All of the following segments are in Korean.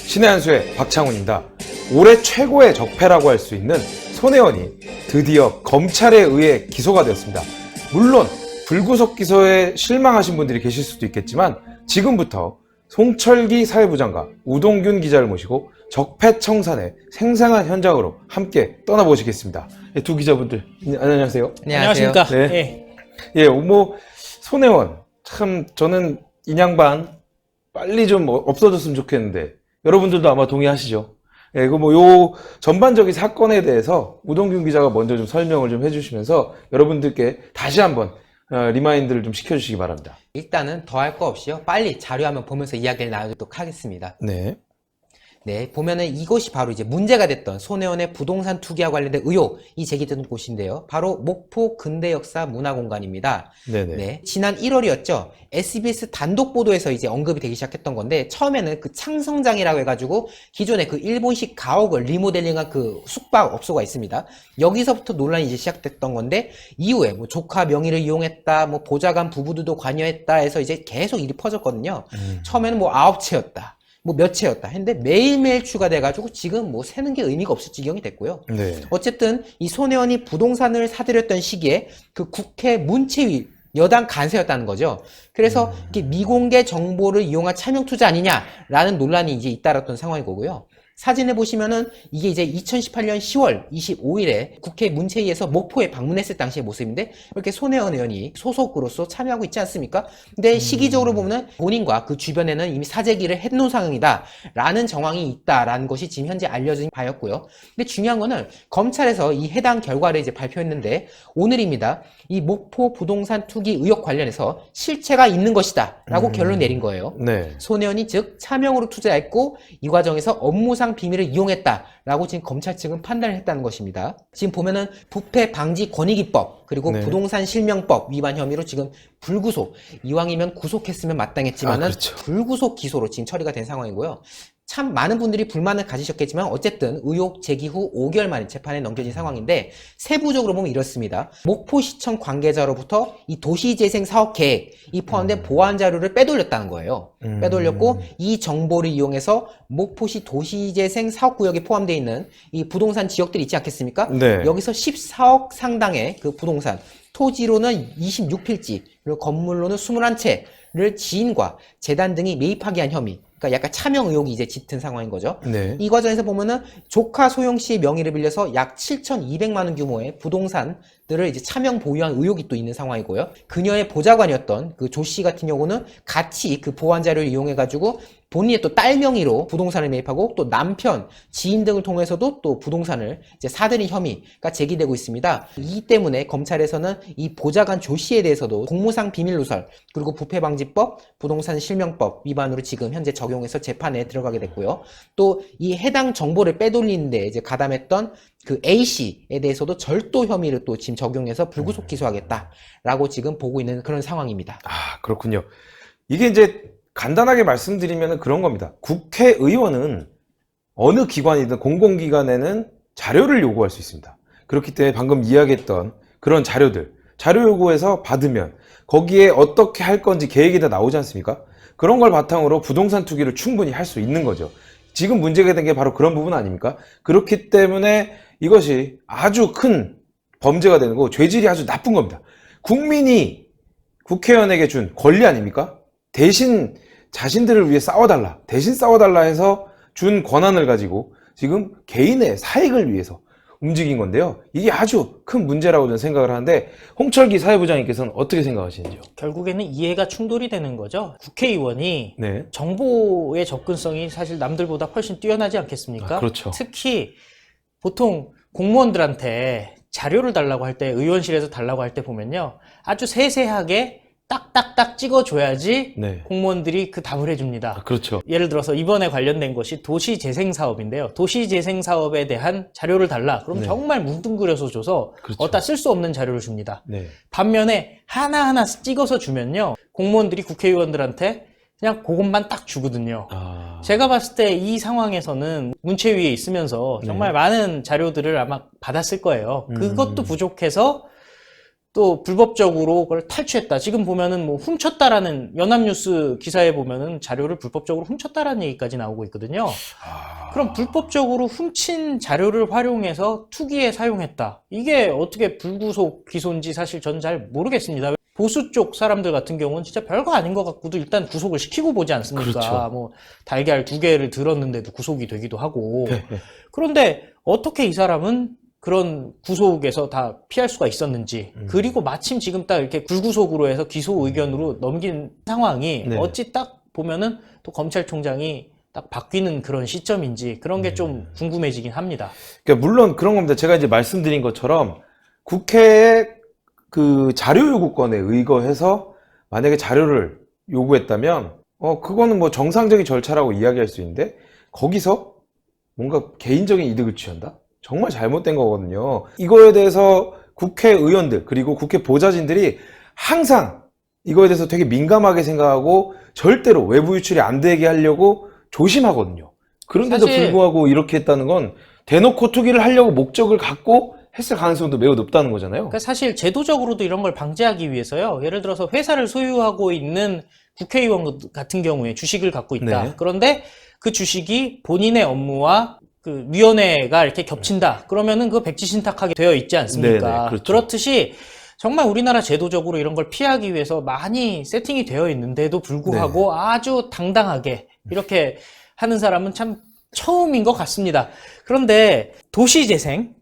신의 한 수의 박창훈입니다. 올해 최고의 적폐라고 할 수 있는 손혜원이 드디어 검찰에 의해 기소가 되었습니다. 물론 불구속 기소에 실망하신 분들이 계실 수도 있겠지만 지금부터 송철기 사회부장과 우동균 기자를 모시고 적폐청산의 생생한 현장으로 함께 떠나보시겠습니다. 두 기자분들 안녕하세요. 안녕하십니까. 네. 손혜원 참 저는 인양반 빨리 좀 없어졌으면 좋겠는데 여러분들도 아마 동의하시죠? 요 전반적인 사건에 대해서 우동균 기자가 먼저 좀 설명을 좀 해주시면서 여러분들께 다시 한번 리마인드를 좀 시켜주시기 바랍니다. 일단은 더할 거 없이요. 빨리 자료 한번 보면서 이야기를 나누도록 하겠습니다. 네, 보면은 이곳이 바로 이제 문제가 됐던 손혜원의 부동산 투기와 관련된 의혹이 제기된 곳인데요. 바로 목포 근대역사 문화공간입니다. 네, 지난 1월이었죠. SBS 단독 보도에서 이제 언급이 되기 시작했던 건데 처음에는 그 창성장이라고 해가지고 기존에 그 일본식 가옥을 리모델링한 그 숙박업소가 있습니다. 여기서부터 논란이 이제 시작됐던 건데 이후에 뭐 조카 명의를 이용했다, 뭐 보좌관 부부들도 관여했다 해서 이제 계속 일이 퍼졌거든요. 처음에는 뭐 9채였다. 뭐 몇 채였다 했는데 매일매일 추가돼가지고 지금 뭐 세는 게 의미가 없을 지경이 됐고요. 어쨌든 이 손혜원이 부동산을 사들였던 시기에 그 국회 문체위 여당 간사였다는 거죠. 그래서 이게 미공개 정보를 이용한 차명 투자 아니냐라는 논란이 이제 잇따랐던 상황인 거고요. 사진을 보시면은 이게 이제 2018년 10월 25일에 국회 문체위에서 목포에 방문했을 당시의 모습인데 이렇게 손혜원 의원이 소속으로서 참여하고 있지 않습니까? 근데 시기적으로 보면은 본인과 그 주변에는 이미 사재기를 해놓은 상황이다 라는 정황이 있다라는 것이 지금 현재 알려진 바였고요. 근데 중요한 거는 검찰에서 이 해당 결과를 이제 발표했는데 오늘입니다. 이 목포 부동산 투기 의혹 관련해서 실체가 있는 것이다 라고 결론 내린 거예요. 손혜원이 즉 차명으로 투자했고 이 과정에서 업무상 비밀을 이용했다라고 지금 검찰 측은 판단을 했다는 것입니다. 지금 보면은 부패 방지 권익위법 그리고 부동산 실명법 위반 혐의로 지금 불구속, 이왕이면 구속했으면 마땅했지만은 불구속 기소로 지금 처리가 된 상황이고요. 참 많은 분들이 불만을 가지셨겠지만 어쨌든 의혹 제기 후 5개월 만에 재판에 넘겨진 상황인데 세부적으로 보면 이렇습니다. 목포시청 관계자로부터 이 도시재생 사업 계획이 포함된 보안 자료를 빼돌렸다는 거예요. 빼돌렸고 이 정보를 이용해서 목포시 도시재생 사업구역에 포함되어 있는 이 부동산 지역들이 있지 않겠습니까? 여기서 14억 상당의 그 부동산, 토지로는 26필지, 그리고 건물로는 21채를 지인과 재단 등이 매입하게 한 혐의, 그러니까 약간 차명 의혹이 이제 짙은 상황인 거죠. 이 과정에서 보면은 조카 소영 씨의 명의를 빌려서 약 7,200만 원 규모의 부동산들을 이제 차명 보유한 의혹이 또 있는 상황이고요. 그녀의 보좌관이었던 그 조 씨 같은 경우는 같이 그 보안 자료를 이용해 가지고 본인의 또 딸 명의로 부동산을 매입하고 또 남편, 지인 등을 통해서도 또 부동산을 이제 사들인 혐의가 제기되고 있습니다. 이 때문에 검찰에서는 이 보좌관 조 씨에 대해서도 공무상 비밀 누설 그리고 부패방지법, 부동산 실명법 위반으로 지금 현재 적용해서 재판에 들어가게 됐고요. 또 이 해당 정보를 빼돌리는데 이제 가담했던 그 A 씨에 대해서도 절도 혐의를 또 지금 적용해서 불구속 기소하겠다라고 지금 보고 있는 그런 상황입니다. 아, 그렇군요. 이게 이제 간단하게 말씀드리면 그런 겁니다. 국회의원은 어느 기관이든 공공기관에는 자료를 요구할 수 있습니다. 그렇기 때문에 방금 이야기했던 그런 자료 요구해서 받으면 거기에 어떻게 할 건지 계획이 다 나오지 않습니까? 그런 걸 바탕으로 부동산 투기를 충분히 할 수 있는 거죠. 지금 문제가 된 게 바로 그런 부분 아닙니까? 그렇기 때문에 이것이 아주 큰 범죄가 되는 거고 죄질이 아주 나쁜 겁니다. 국민이 국회의원에게 준 권리 아닙니까? 대신 자신들을 위해 싸워달라, 대신 싸워달라 해서 준 권한을 가지고 지금 개인의 사익을 위해서 움직인 건데요. 이게 아주 큰 문제라고 저는 생각을 하는데 홍철기 사회부장님께서는 어떻게 생각하시는지요? 결국에는 이해가 충돌이 되는 거죠. 국회의원이 정보의 접근성이 사실 남들보다 훨씬 뛰어나지 않겠습니까? 특히 보통 공무원들한테 자료를 달라고 할 때, 의원실에서 달라고 할 때 보면요, 아주 세세하게 딱딱딱 찍어줘야지 공무원들이 그 답을 해줍니다. 예를 들어서 이번에 관련된 것이 도시재생사업인데요. 도시재생사업에 대한 자료를 달라. 그럼 정말 뭉뚱그려서 줘서 어디다 쓸 수 없는 자료를 줍니다. 반면에 하나하나 찍어서 주면요, 공무원들이 국회의원들한테 그냥 그것만 딱 주거든요. 제가 봤을 때 이 상황에서는 문체위에 있으면서 정말 많은 자료들을 아마 받았을 거예요. 그것도 부족해서 또 불법적으로 그걸 탈취했다. 지금 보면은 뭐 훔쳤다라는 연합뉴스 기사에 보면은 자료를 불법적으로 훔쳤다라는 얘기까지 나오고 있거든요. 그럼 불법적으로 훔친 자료를 활용해서 투기에 사용했다. 이게 어떻게 불구속 기소인지 사실 저는 잘 모르겠습니다. 보수 쪽 사람들 같은 경우는 진짜 별거 아닌 것 같고도 일단 구속을 시키고 보지 않습니까? 그렇죠. 뭐 달걀 2개를 들었는데도 구속이 되기도 하고. 그런데 어떻게 이 사람은 그런 구속에서 다 피할 수가 있었는지, 그리고 마침 지금 딱 이렇게 불구속으로 해서 기소 의견으로 넘긴 상황이 어찌 딱 보면은 또 검찰총장이 딱 바뀌는 그런 시점인지 그런 게 좀 궁금해지긴 합니다. 그러니까 물론 그런 겁니다. 제가 이제 말씀드린 것처럼 국회의 그 자료 요구권에 의거해서 만약에 자료를 요구했다면 그거는 뭐 정상적인 절차라고 이야기할 수 있는데 거기서 뭔가 개인적인 이득을 취한다? 정말 잘못된 거거든요. 이거에 대해서 국회의원들 그리고 국회 보좌진들이 항상 이거에 대해서 되게 민감하게 생각하고 절대로 외부 유출이 안 되게 하려고 조심하거든요. 그런데도 불구하고 이렇게 했다는 건 대놓고 투기를 하려고 목적을 갖고 했을 가능성도 매우 높다는 거잖아요. 그러니까 사실 제도적으로도 이런 걸 방지하기 위해서요. 예를 들어서 회사를 소유하고 있는 국회의원 같은 경우에 주식을 갖고 있다. 그런데 그 주식이 본인의 업무와 그 위원회가 이렇게 겹친다. 그러면은 그 백지신탁하게 되어 있지 않습니까? 그렇죠. 그렇듯이 정말 우리나라 제도적으로 이런 걸 피하기 위해서 많이 세팅이 되어 있는데도 불구하고 아주 당당하게 이렇게 하는 사람은 참 처음인 것 같습니다. 그런데 도시재생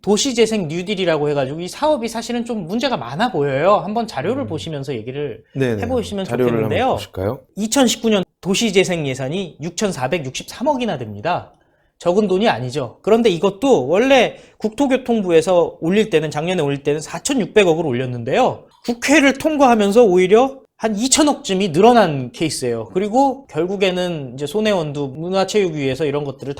뉴딜이라고 해가지고 이 사업이 사실은 좀 문제가 많아 보여요. 한번 자료를 보시면서 얘기를 해보시면 좋겠는데요. 한번 보실까요? 2019년 도시재생 예산이 6,463억이나 됩니다. 적은 돈이 아니죠. 그런데 이것도 원래 국토교통부에서 올릴 때는 작년에 올릴 때는 4,600억을 올렸는데요. 국회를 통과하면서 오히려 한 2천억쯤이 늘어난 케이스예요. 그리고 결국에는 이제 손혜원도 문화체육위에서 이런 것들을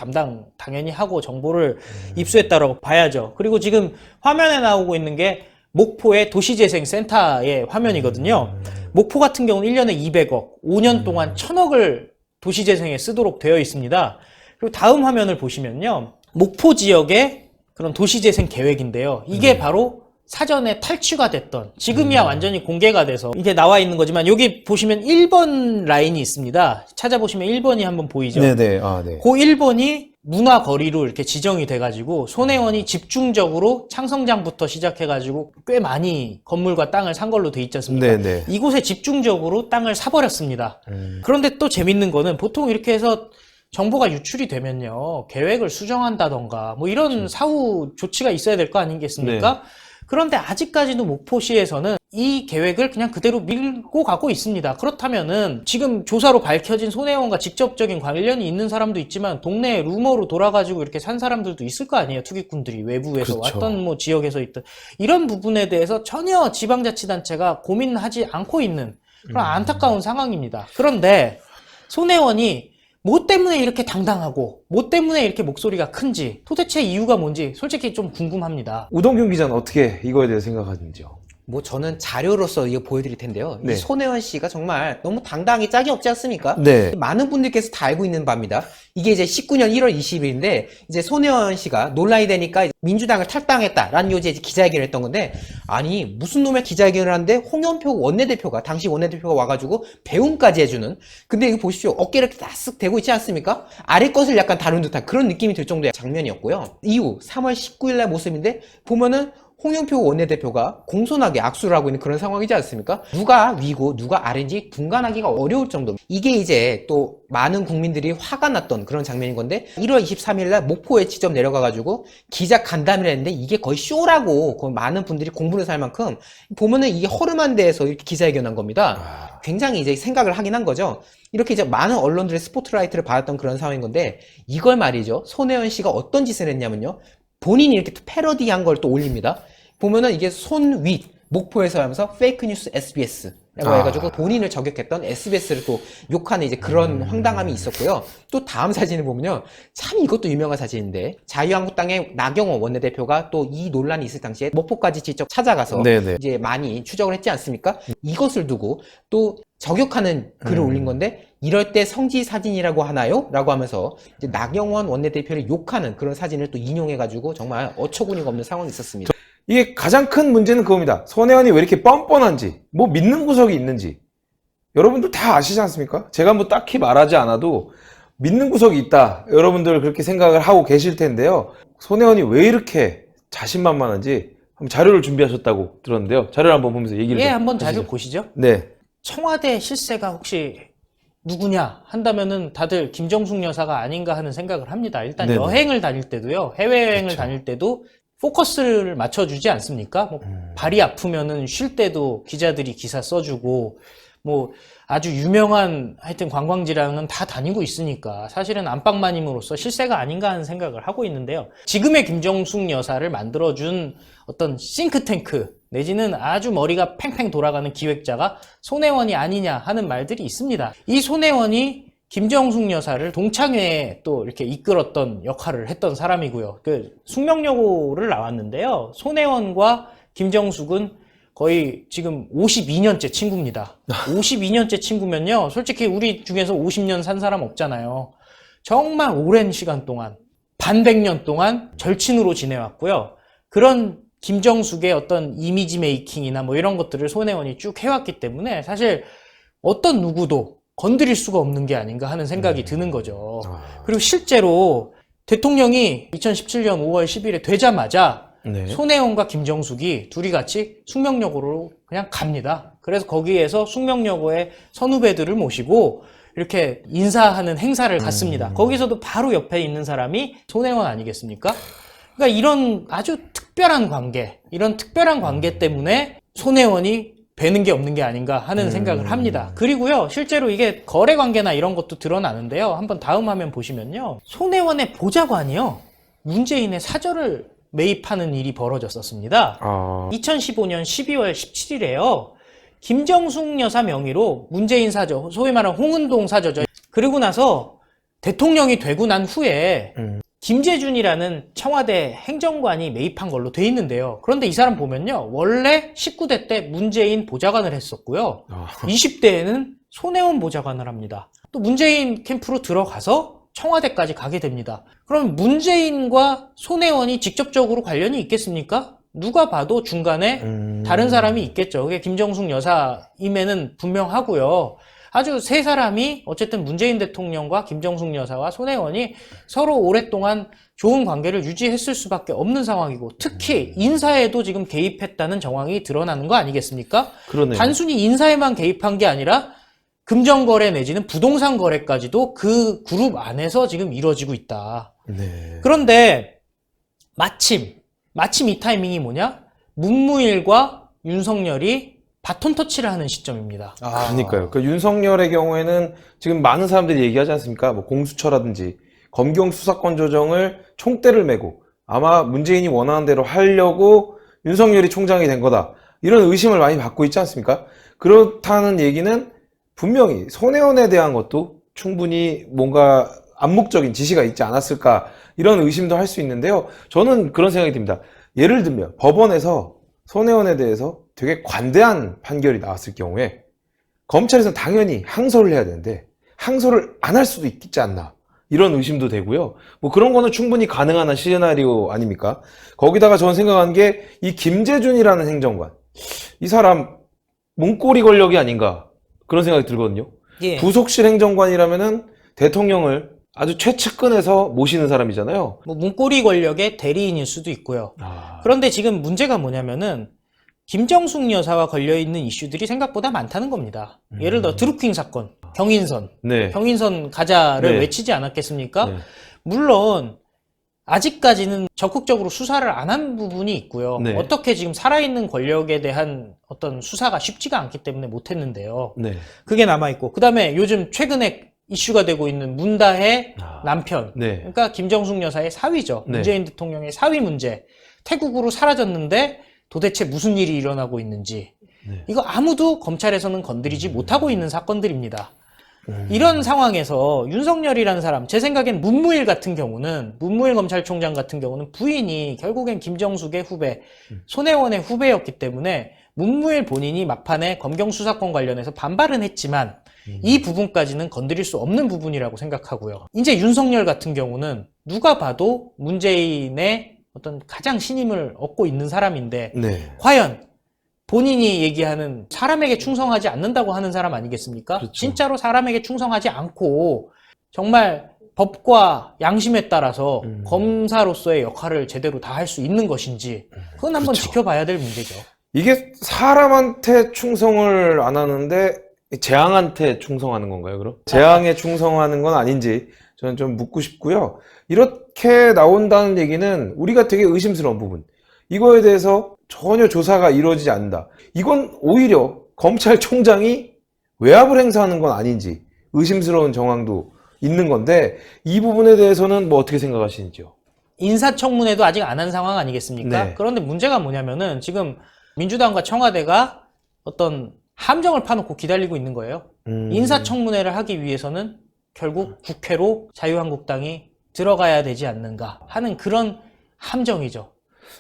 당연히 하고 정보를 입수했다라고 봐야죠. 그리고 지금 화면에 나오고 있는 게 목포의 도시재생센터의 화면이거든요. 목포 같은 경우는 1년에 200억, 5년 동안 1,000억을 도시재생에 쓰도록 되어 있습니다. 그리고 다음 화면을 보시면요. 목포 지역의 그런 도시재생 계획인데요. 이게 바로 사전에 탈취가 됐던, 지금이야 완전히 공개가 돼서 이게 나와 있는 거지만 여기 보시면 1번 라인이 있습니다. 찾아보시면 1번이 한번 보이죠? 네네. 그 1번이 문화거리로 이렇게 지정이 돼가지고 손혜원이 집중적으로 창성장부터 시작해가지고 꽤 많이 건물과 땅을 산 걸로 돼 있지 않습니까? 이곳에 집중적으로 땅을 사버렸습니다. 그런데 또 재밌는 거는 보통 이렇게 해서 정보가 유출이 되면요, 계획을 수정한다던가 뭐 이런 사후 조치가 있어야 될 거 아니겠습니까? 그런데 아직까지도 목포시에서는 이 계획을 그냥 그대로 밀고 가고 있습니다. 그렇다면은 지금 조사로 밝혀진 손혜원과 직접적인 관련이 있는 사람도 있지만 동네에 루머로 돌아가지고 이렇게 산 사람들도 있을 거 아니에요. 투기꾼들이 외부에서 왔던 뭐 지역에서 있던 이런 부분에 대해서 전혀 지방자치단체가 고민하지 않고 있는 그런 안타까운 상황입니다. 그런데 손혜원이 뭐 때문에 이렇게 당당하고 뭐 때문에 이렇게 목소리가 큰지 도대체 이유가 뭔지 솔직히 좀 궁금합니다. 우동균 기자는 어떻게 이거에 대해 생각하는지요? 뭐 저는 자료로서 이거 보여드릴 텐데요. 이 손혜원 씨가 정말 너무 당당하게 짝이 없지 않습니까? 많은 분들께서 다 알고 있는 바입니다. 이게 이제 19년 1월 20일인데 이제 손혜원 씨가 논란이 되니까 민주당을 탈당했다라는 요지에 기자회견을 했던 건데, 아니 무슨 놈의 기자회견을 하는데 홍영표 원내대표가, 당시 원내대표가 와가지고 배웅까지 해주는, 근데 이거 보십시오. 어깨를 이렇게 따쓱 대고 있지 않습니까? 아래 것을 약간 다룬 듯한 그런 느낌이 들 정도의 장면이었고요. 이후 3월 19일날 모습인데 보면은 홍영표 원내대표가 공손하게 악수를 하고 있는 그런 상황이지 않습니까? 누가 위고 누가 아래인지 분간하기가 어려울 정도. 이게 이제 또 많은 국민들이 화가 났던 그런 장면인 건데, 1월 23일날 목포에 직접 내려가가지고 기자 간담회를 했는데 이게 거의 쇼라고 거의 많은 분들이 공분을 살 만큼 보면은 이게 허름한 데에서 이렇게 기자회견한 겁니다. 굉장히 이제 생각을 하긴 한 거죠. 이렇게 이제 많은 언론들의 스포트라이트를 받았던 그런 상황인 건데, 이걸 말이죠. 손혜원 씨가 어떤 짓을 했냐면요. 본인이 이렇게 패러디한 걸 또 올립니다. 보면은 이게 손윗 목포에서 하면서 페이크 뉴스 SBS라고 해가지고 본인을 저격했던 SBS를 또 욕하는 이제 그런 황당함이 있었고요. 또 다음 사진을 보면요, 참 이것도 유명한 사진인데, 자유한국당의 나경원 원내대표가 또 이 논란이 있을 당시에 목포까지 직접 찾아가서 이제 많이 추적을 했지 않습니까? 이것을 두고 또 저격하는 글을 올린 건데, 이럴 때 성지 사진이라고 하나요? 라고 하면서 이제 나경원 원내대표를 욕하는 그런 사진을 또 인용해가지고 정말 어처구니가 없는 상황이 있었습니다. 이게 가장 큰 문제는 그겁니다. 손혜원이 왜 이렇게 뻔뻔한지, 뭐 믿는 구석이 있는지. 여러분들 다 아시지 않습니까? 제가 뭐 딱히 말하지 않아도 믿는 구석이 있다. 여러분들 그렇게 생각을 하고 계실 텐데요. 손혜원이 왜 이렇게 자신만만한지 한번 자료를 준비하셨다고 들었는데요. 자료를 한번 보면서 얘기를 좀 한번 해주시죠. 자료 보시죠. 네. 청와대 실세가 혹시 누구냐 한다면은 다들 김정숙 여사가 아닌가 하는 생각을 합니다. 일단 네네. 여행을 다닐 때도요, 해외여행을 그렇죠. 다닐 때도 포커스를 맞춰주지 않습니까? 뭐 발이 아프면은 쉴 때도 기자들이 기사 써주고, 뭐 아주 유명한 하여튼 관광지랑은 다 다니고 있으니까 사실은 안방마님으로서 실세가 아닌가 하는 생각을 하고 있는데요. 지금의 김정숙 여사를 만들어준 어떤 싱크탱크 내지는 아주 머리가 팽팽 돌아가는 기획자가 손혜원이 아니냐 하는 말들이 있습니다. 이 손혜원이 김정숙 여사를 동창회에 또 이렇게 이끌었던 역할을 했던 사람이고요. 그 숙명여고를 나왔는데요. 손혜원과 김정숙은 거의 지금 52년째 친구입니다. 52년째 친구면요, 솔직히 우리 중에서 50년 산 사람 없잖아요. 정말 오랜 시간 동안, 반백년 동안 절친으로 지내왔고요. 그런 김정숙의 어떤 이미지 메이킹이나 뭐 이런 것들을 손혜원이 쭉 해왔기 때문에 사실 어떤 누구도 건드릴 수가 없는 게 아닌가 하는 생각이 드는 거죠. 그리고 실제로 대통령이 2017년 5월 10일에 되자마자 네. 손혜원과 김정숙이 둘이 같이 숙명여고로 그냥 갑니다. 그래서 거기에서 숙명여고의 선후배들을 모시고 이렇게 인사하는 행사를 갖습니다. 거기서도 바로 옆에 있는 사람이 손혜원 아니겠습니까? 그러니까 이런 아주 특별한 관계, 이런 특별한 관계 때문에 손혜원이 뵈는 게 없는 게 아닌가 하는 생각을 합니다. 그리고요, 실제로 이게 거래 관계나 이런 것도 드러나는데요. 한번 다음 화면 보시면요. 손혜원의 보좌관이요, 문재인의 사저를 매입하는 일이 벌어졌었습니다. 2015년 12월 17일에요. 김정숙 여사 명의로 문재인 사저, 소위 말하는 홍은동 사저죠. 그리고 나서 대통령이 되고 난 후에 김재준이라는 청와대 행정관이 매입한 걸로 돼 있는데요. 그런데 이 사람 보면요, 원래 19대 때 문재인 보좌관을 했었고요. 20대에는 손혜원 보좌관을 합니다. 또 문재인 캠프로 들어가서 청와대까지 가게 됩니다. 그럼 문재인과 손혜원이 직접적으로 관련이 있겠습니까? 누가 봐도 중간에 다른 사람이 있겠죠. 그게 김정숙 여사임에는 분명하고요. 아주 세 사람이 어쨌든 문재인 대통령과 김정숙 여사와 손혜원이 서로 오랫동안 좋은 관계를 유지했을 수밖에 없는 상황이고, 특히 인사에도 지금 개입했다는 정황이 드러나는 거 아니겠습니까? 그러네요. 단순히 인사에만 개입한 게 아니라 금전거래 내지는 부동산 거래까지도 그 그룹 안에서 지금 이루어지고 있다. 네. 그런데 마침 이 타이밍이 뭐냐? 문무일과 윤석열이 바톤 터치를 하는 시점입니다. 그러니까요. 그 윤석열의 경우에는 지금 많은 사람들이 얘기하지 않습니까? 뭐 공수처라든지 검경 수사권 조정을 총대를 메고 아마 문재인이 원하는 대로 하려고 윤석열이 총장이 된 거다, 이런 의심을 많이 받고 있지 않습니까? 그렇다는 얘기는 분명히 손혜원에 대한 것도 충분히 뭔가 암묵적인 지시가 있지 않았을까, 이런 의심도 할 수 있는데요. 저는 그런 생각이 듭니다. 예를 들면 법원에서 손혜원에 대해서 되게 관대한 판결이 나왔을 경우에 검찰에서는 당연히 항소를 해야 되는데 항소를 안 할 수도 있지 않나, 이런 의심도 되고요. 뭐 그런 거는 충분히 가능한 시나리오 아닙니까? 거기다가 저는 생각한 게 이 김재준이라는 행정관, 이 사람 문고리 권력이 아닌가, 그런 생각이 들거든요. 예. 부속실 행정관이라면은 대통령을 아주 최측근에서 모시는 사람이잖아요. 뭐 문고리 권력의 대리인일 수도 있고요. 그런데 지금 문제가 뭐냐면은 김정숙 여사와 걸려있는 이슈들이 생각보다 많다는 겁니다. 예를 들어 드루킹 사건, 경인선, 네. 경인선 가자를 네. 외치지 않았겠습니까? 네. 물론 아직까지는 적극적으로 수사를 안 한 부분이 있고요. 네. 어떻게 지금 살아있는 권력에 대한 어떤 수사가 쉽지가 않기 때문에 못했는데요. 네. 그게 남아있고, 그 다음에 요즘 최근에 이슈가 되고 있는 문다혜 남편, 네. 그러니까 김정숙 여사의 사위죠. 네. 문재인 대통령의 사위 문제. 태국으로 사라졌는데 도대체 무슨 일이 일어나고 있는지, 네. 이거 아무도 검찰에서는 건드리지 못하고 있는 사건들입니다. 이런 상황에서 윤석열이라는 사람, 제 생각엔 문무일 같은 경우는, 문무일 검찰총장 같은 경우는 부인이 결국엔 김정숙의 후배, 손혜원의 후배였기 때문에 문무일 본인이 막판에 검경 수사권 관련해서 반발은 했지만 이 부분까지는 건드릴 수 없는 부분이라고 생각하고요. 이제 윤석열 같은 경우는 누가 봐도 문재인의 어떤 가장 신임을 얻고 있는 사람인데 네. 과연 본인이 얘기하는 사람에게 충성하지 않는다고 하는 사람 아니겠습니까? 그렇죠. 진짜로 사람에게 충성하지 않고 정말 법과 양심에 따라서 검사로서의 역할을 제대로 다 할 수 있는 것인지 그건 한번 그렇죠. 지켜봐야 될 문제죠. 이게 사람한테 충성을 안 하는데 재앙한테 충성하는 건가요, 그럼? 재앙에 충성하는 건 아닌지 저는 좀 묻고 싶고요. 이렇게 나온다는 얘기는 우리가 되게 의심스러운 부분. 이거에 대해서 전혀 조사가 이루어지지 않는다. 이건 오히려 검찰총장이 외압을 행사하는 건 아닌지 의심스러운 정황도 있는 건데 이 부분에 대해서는 뭐 어떻게 생각하시는지요? 인사청문회도 아직 안 한 상황 아니겠습니까? 네. 그런데 문제가 뭐냐면은 지금 민주당과 청와대가 어떤 함정을 파놓고 기다리고 있는 거예요. 인사청문회를 하기 위해서는 결국 국회로 자유한국당이 들어가야 되지 않는가 하는 그런 함정이죠.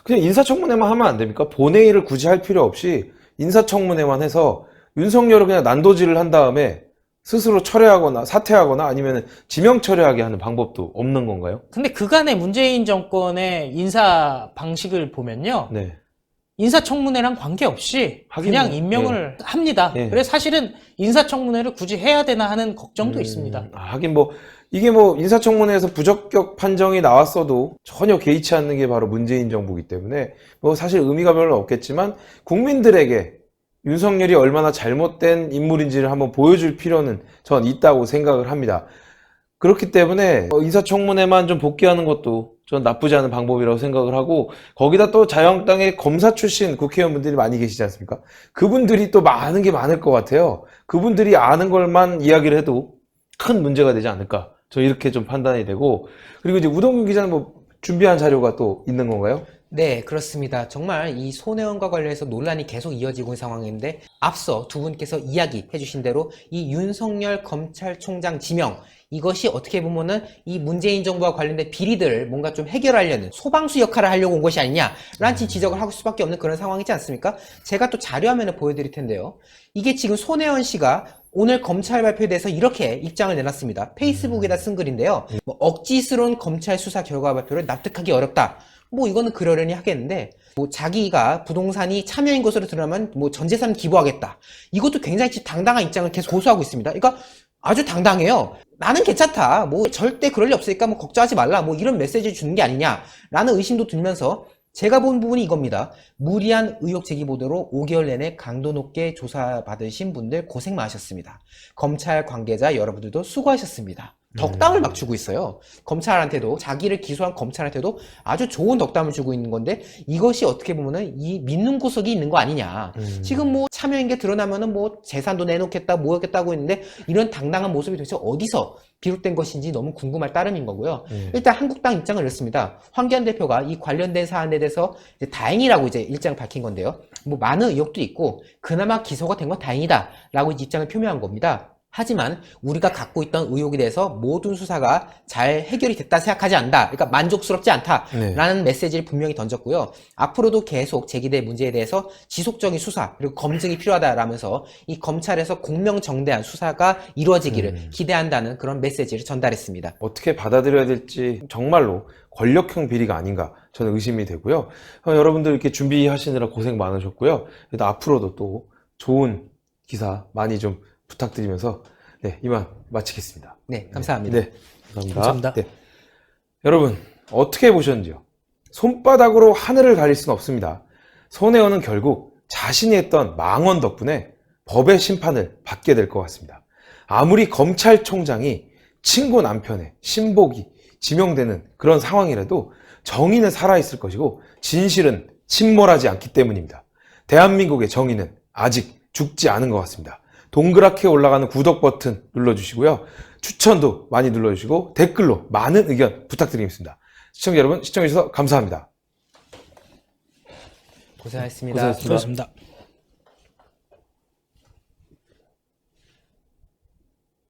그냥 인사청문회만 하면 안 됩니까? 본회의를 굳이 할 필요 없이 인사청문회만 해서 윤석열을 그냥 난도질을 한 다음에 스스로 철회하거나 사퇴하거나 아니면 지명 철회하게 하는 방법도 없는 건가요? 근데 그간의 문재인 정권의 인사 방식을 보면요. 네. 인사청문회랑 관계없이 그냥 임명을 합니다. 예. 그래서 사실은 인사청문회를 굳이 해야 되나 하는 걱정도 있습니다. 하긴 뭐 이게 뭐 인사청문회에서 부적격 판정이 나왔어도 전혀 개의치 않는 게 바로 문재인 정부이기 때문에 뭐 사실 의미가 별로 없겠지만 국민들에게 윤석열이 얼마나 잘못된 인물인지를 한번 보여줄 필요는 전 있다고 생각을 합니다. 그렇기 때문에 인사청문회만 좀 복귀하는 것도 전 나쁘지 않은 방법이라고 생각을 하고 거기다 또 자유한국당의 검사 출신 국회의원분들이 많이 계시지 않습니까? 그분들이 또 많은 게 많을 것 같아요. 그분들이 아는 걸만 이야기를 해도 큰 문제가 되지 않을까. 저 이렇게 좀 판단이 되고 그리고 이제 우동균 기자는 뭐 준비한 자료가 또 있는 건가요? 네, 그렇습니다. 정말 이 손혜원과 관련해서 논란이 계속 이어지고 있는 상황인데 앞서 두 분께서 이야기해 주신 대로 이 윤석열 검찰총장 지명 이것이 어떻게 보면은 이 문재인 정부와 관련된 비리들을 뭔가 좀 해결하려는 소방수 역할을 하려고 온 것이 아니냐라는 지적을 하고 수밖에 없는 그런 상황이지 않습니까? 제가 또 자료화면을 보여드릴 텐데요. 이게 지금 손혜원 씨가 오늘 검찰 발표에 대해서 이렇게 입장을 내놨습니다. 페이스북에다 쓴 글인데요. 뭐 억지스러운 검찰 수사 결과 발표를 납득하기 어렵다. 뭐 이거는 그러려니 하겠는데 뭐 자기가 부동산이 참여인 것으로 드러나면 뭐 전 재산 기부하겠다. 이것도 굉장히 당당한 입장을 계속 고수하고 있습니다. 그러니까 아주 당당해요. 나는 괜찮다. 뭐 절대 그럴 리 없으니까 뭐 걱정하지 말라. 뭐 이런 메시지를 주는 게 아니냐라는 의심도 들면서 제가 본 부분이 이겁니다. 무리한 의혹 제기 보도로 5개월 내내 강도 높게 조사받으신 분들 고생 많으셨습니다. 검찰 관계자 여러분들도 수고하셨습니다. 덕담을 막 주고 있어요. 검찰한테도 자기를 기소한 검찰한테도 아주 좋은 덕담을 주고 있는 건데 이것이 어떻게 보면은 이 믿는 구석이 있는 거 아니냐. 지금 뭐 참여인 게 드러나면은 뭐 재산도 내놓겠다 뭐였겠다고 했는데 이런 당당한 모습이 도대체 어디서 비롯된 것인지 너무 궁금할 따름인 거고요. 일단 한국당 입장을 이렇습니다. 황교안 대표가 이 관련된 사안에 대해서 이제 다행이라고 이제 입장을 밝힌 건데요. 뭐 많은 의혹도 있고 그나마 기소가 된 건 다행이다라고 입장을 표명한 겁니다. 하지만 우리가 갖고 있던 의혹에 대해서 모든 수사가 잘 해결이 됐다 생각하지 않는다. 그러니까 만족스럽지 않다라는 메시지를 분명히 던졌고요. 앞으로도 계속 제기될 문제에 대해서 지속적인 수사 그리고 검증이 필요하다라면서 이 검찰에서 공명정대한 수사가 이루어지기를 기대한다는 그런 메시지를 전달했습니다. 어떻게 받아들여야 될지 정말로 권력형 비리가 아닌가 저는 의심이 되고요. 여러분들 이렇게 준비하시느라 고생 많으셨고요. 앞으로도 또 좋은 기사 많이 좀 부탁드리면서 네, 이만 마치겠습니다. 네, 감사합니다. 네, 감사합니다. 네. 여러분 어떻게 보셨는지요? 손바닥으로 하늘을 가릴 수는 없습니다. 손혜원은 결국 자신이 했던 망언 덕분에 법의 심판을 받게 될 것 같습니다. 아무리 검찰총장이 친구 남편의 신복이 지명되는 그런 상황이라도 정의는 살아있을 것이고 진실은 침몰하지 않기 때문입니다. 대한민국의 정의는 아직 죽지 않은 것 같습니다. 동그랗게 올라가는 구독 버튼 눌러주시고요. 추천도 많이 눌러주시고 댓글로 많은 의견 부탁드리겠습니다. 시청자 여러분 시청해주셔서 감사합니다. 고생하셨습니다. 수고하셨습니다.